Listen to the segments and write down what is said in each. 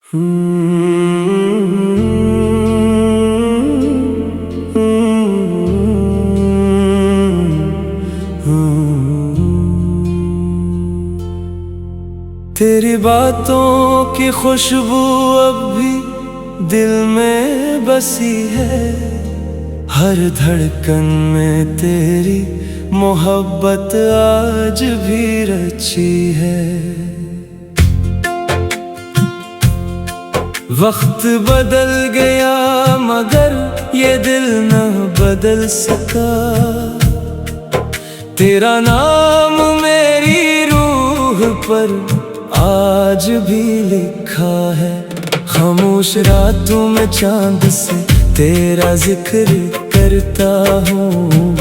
तेरी बातों की खुशबू अब भी दिल में बसी है, हर धड़कन में तेरी मोहब्बत आज भी रची है। वक्त बदल गया मगर ये दिल न बदल सका, तेरा नाम मेरी रूह पर आज भी लिखा है। खामोश रातों में चांद से तेरा जिक्र करता हूँ,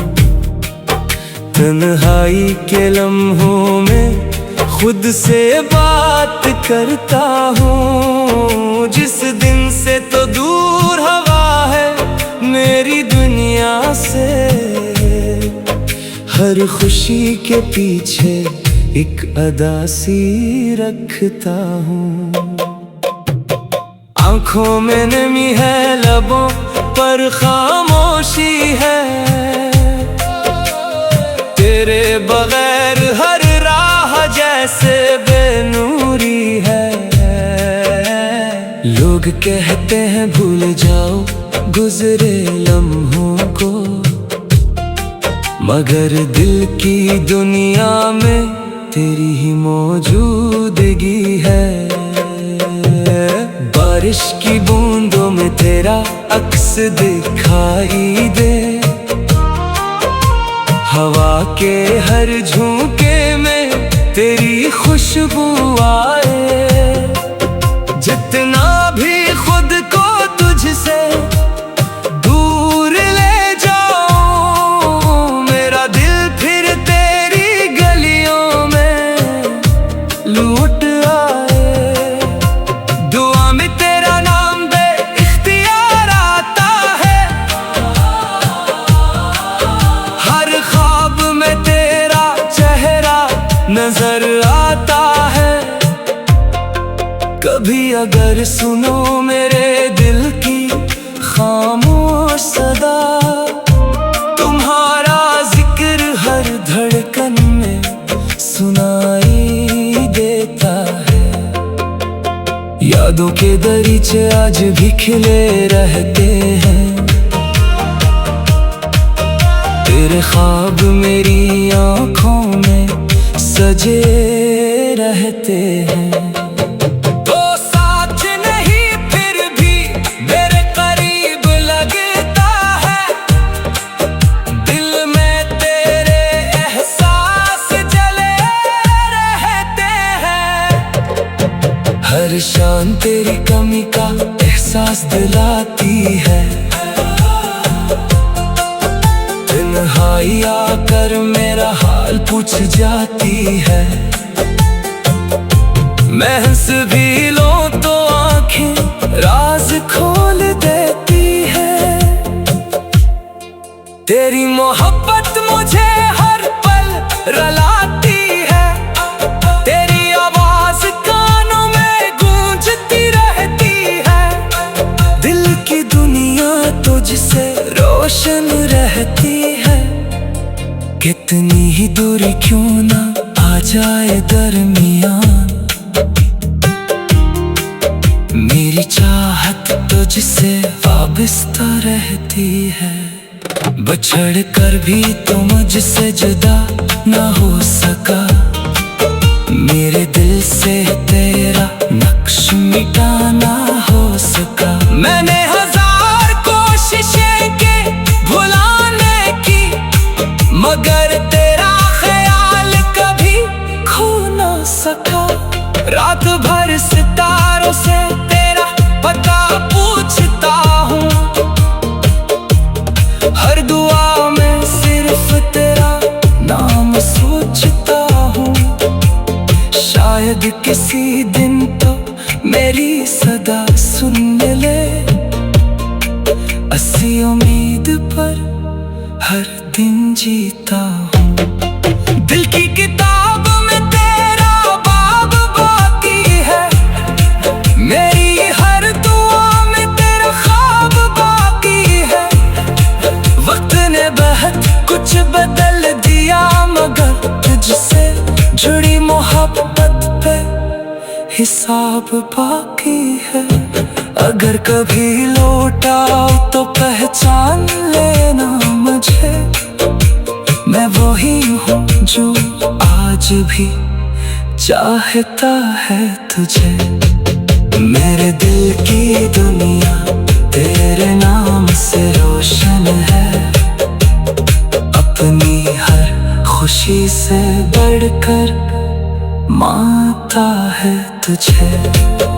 तन्हाई के लम्हों में खुद से बात करता हूँ। जिस दिन से तो दूर हवा है मेरी दुनिया से, हर खुशी के पीछे एक अदा सी रखता हूँ। आँखों में नमी है, लबों पर खामोशी है, तेरे बगैर हर राह जैसे बेनूरी है। लोग कहते हैं भूल जाओ गुजरे लम्हों को, मगर दिल की दुनिया में तेरी ही मौजूदगी है। बारिश की बूंदों में तेरा अक्स दिखाई दे, हवा के हर झोंके में तेरी खुशबू आए। जितना भी खुद को तुझसे दूर ले जाओ, मेरा दिल फिर तेरी गलियों में लौट आए। दुआ में तेरा नाम बे-इख्तियार आता है, हर ख्वाब में तेरा चेहरा नजर आता है। कभी अगर सुनो मेरे दिल की खामोश सदा, तुम्हारा जिक्र हर धड़कन में सुनाई देता है। यादों के दरीचे आज भी खिले रहते हैं, तेरे ख्वाब मेरी आँखों में सजे रहते हैं। हर शान तेरी कमी का एहसास दिलाती है, तन्हाई आकर मेरा हाल पूछ जाती है। मैं हंस भी लूं तो आंखें राज खोल देती है। तेरी मोहब्बत मुझे हर पल रलाती है, तेरी आवाज कानों में गूंजती रहती है। दिल की दुनिया तुझसे रोशन रहती है, कितनी ही दूरी क्यों ना आ जाए दरमियान, मेरी चाहत तुझसे वाबस्ता रहती है। बछड़ कर भी तो मुझसे जुदा ना हो सका, मेरे दिल से तेरा नक्श मिटाना हो सका। मैंने हजार कोशिशें की भुलाने की, मगर तेरा ख्याल कभी खो ना सका। रात भर सितारों से तेरा पता पूछता हूँ, हर दुआ में सिर्फ तेरा नाम सोचता हूँ। शायद किसी दिन तो मेरी सदा सुन ले, अस्सी उम्मीद पर हर दिन जीता हूँ। दिल की किताब में तेरा बाब बाकी है, मेरी मोहब्बत पे हिसाब बाकी है। अगर कभी लौटाओ तो पहचान लेना मुझे, मैं वही हूँ जो आज भी चाहता है तुझे। मेरे दिल की दुनिया तेरे नाम से रोशन है, अपनी हर खुशी से बढ़कर मानता है तुझे।